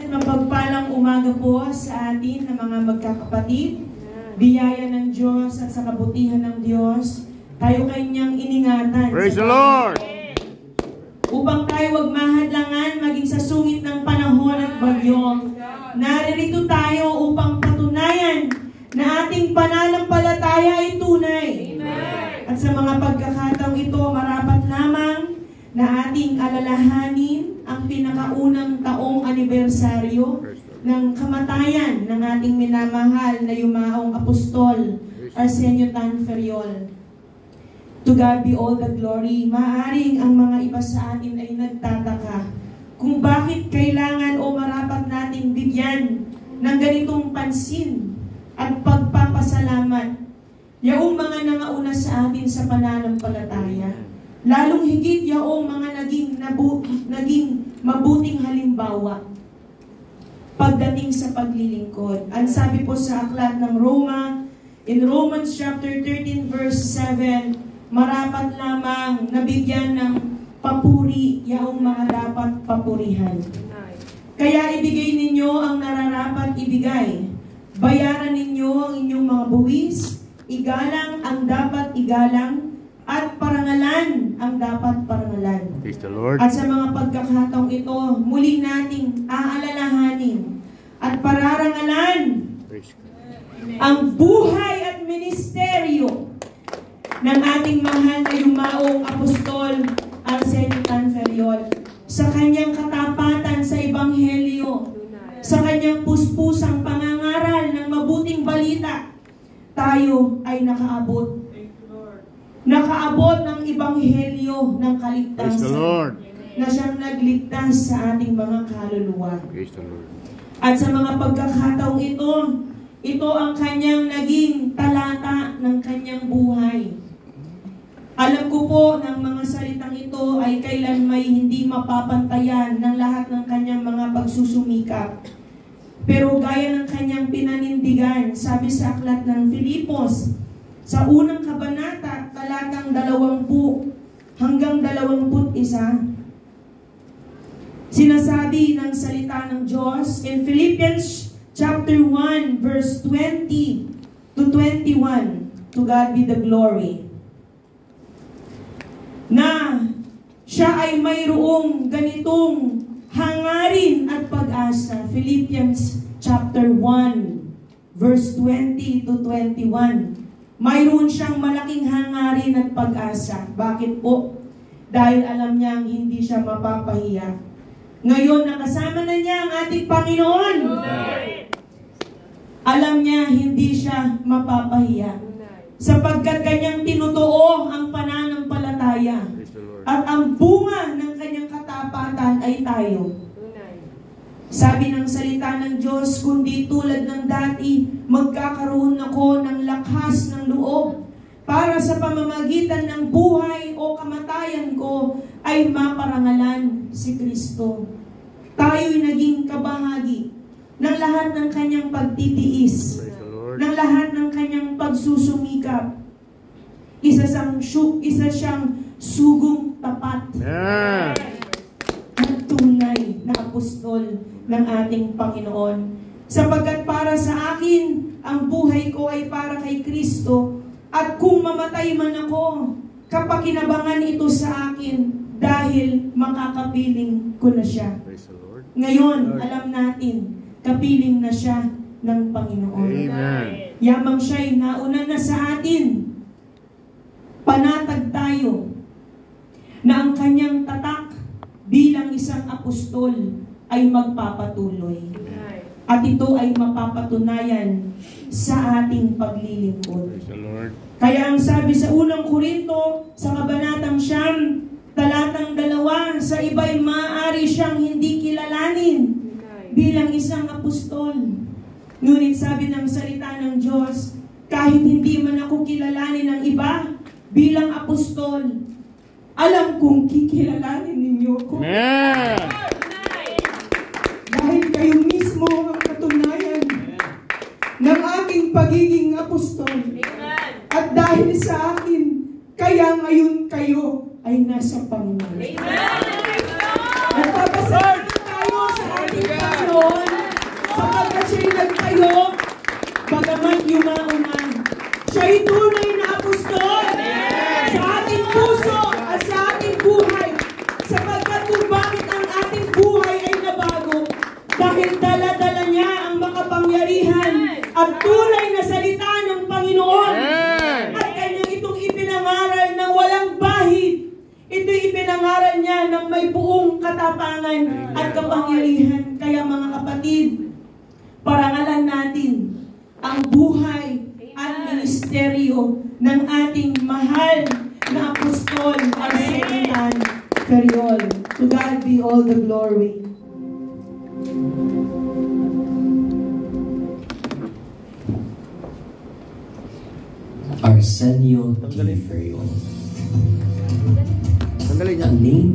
Mapagpalang umaga po sa atin na mga magkakapatid. Biyaya ng Diyos at sa kabutihan ng Diyos, tayo kanyang iningatan. Praise the Lord! Upang tayo wag mahadlangan maging sa sungit ng panahon at bagyo. Naririto tayo upang patunayan na ating pananampalataya ay tunay. Amen. At sa mga pagkakataong ito, marapat lamang na ating alalahanin ang pinakaunang taong anibersaryo ng kamatayan ng ating minamahal na yumaong apostol, Arsenio Tan Ferriol. To God be all the glory. Maaring ang mga iba sa atin ay nagtataka kung bakit kailangan o marapat nating bigyan ng ganitong pansin at pagpapasalamat yaong mga nangauna sa atin sa pananampalataya. Lalong higit yaong mga naging mabuting halimbawa pagdating sa paglilingkod. Ang sabi po sa aklat ng Roma, in Romans chapter 13 verse 7, marapat lamang nabigyan ng papuri yaong mga dapat papurihan. Kaya ibigay ninyo ang nararapat ibigay. Bayaran ninyo ang inyong mga buwis, igalang ang dapat igalang, at parangalan ang dapat parangalan. Praise the Lord. At sa mga pagkakataong ito, muli nating aalalahanin at pararangalan ang buhay at ministeryo ng ating mahal na yumaong apostol Arsenio Tan Ferriol sa kanyang katapatan sa Ebanghelyo, sa kanyang puspusang pangangaral ng mabuting balita. Tayo ay nakaabot ng Ebanghelyo ng kaligtasan na siyang nagligtas sa ating mga kaluluwa. At sa mga pagkakataong ito ang kanyang naging talata ng kanyang buhay. Alam ko po ng mga salitang ito ay kailan may hindi mapapantayan ng lahat ng kanyang mga pagsusumikap. Pero gaya ng kanyang pinanindigan, sabi sa aklat ng Filipos, sa unang kabanata, talatang 20 hanggang 21, sinasabi ng salita ng Diyos in Philippians chapter 1 verse 20 to 21, to God be the glory, na siya ay mayroong ganitong hangarin at pag-asa. Philippians chapter 1 verse 20 to 21. Mayroon siyang malaking hangarin at pag-asa. Bakit po? Dahil alam niyang hindi siya mapapahiya. Ngayon, nakasama na niya ang ating Panginoon. Alam niya hindi siya mapapahiya. Sapagkat kanyang tinutuo ang pananampalataya. At ang bunga ng kanyang katapatan ay tayo. Sabi ng salita ng Diyos, kundi tulad ng dati, magkakaroon ako ng lakas ng loob para sa pamamagitan ng buhay o kamatayan ko ay maparangalan si Kristo. Tayo'y naging kabahagi ng lahat ng kanyang pagtitiis, ng lahat ng kanyang pagsusumikap. Isa siyang sugong tapat. At tunay na apostol ng ating Panginoon. Sapagkat para sa akin, ang buhay ko ay para kay Kristo, at kung mamatay man ako, kapakinabangan ito sa akin dahil makakapiling ko na siya. Ngayon, alam natin, kapiling na siya ng Panginoon. Amen. Yamang siya'y nauna na sa atin. Panatag tayo na ang kanyang tatak bilang isang apostol ay magpapatuloy. At ito ay mapapatunayan sa ating paglilingkod. Kaya ang sabi sa unang Korinto, sa kabanatang 9, talatang 2, sa iba'y maaari siyang hindi kilalanin bilang isang apostol. Ngunit sabi ng salita ng Diyos, kahit hindi man ako kilalanin ng iba bilang apostol, alam kong kikilalanin ninyo ko. Dahil kayo mismo ang katunayan ng aking pagiging apostol. At dahil sa akin, kaya ngayon kayo ay nasa Panginoon. Nagpapasalamat tayo sa ating Panginoon tayo, bagamat yumauna. Siya'y tunay na apostol sa ating puso at sa ating buhay. Sapagkat kung bakit ang ating buhay ay nabago, dahil dala-dala niya ang makapangyarihan at tunay na salita ng Panginoon. At kanyang itong ipinangaral ng walang bahid. Ito'y ipinangaral niya ng may buong katapangan at kapangyarihan. Kaya mga kapatid, parangalan natin ang buhay at ministeryo ng ating mahal na apostol at Secretary Ferriol. To God be all the glory. Arsenio T. Ferriol. Ang name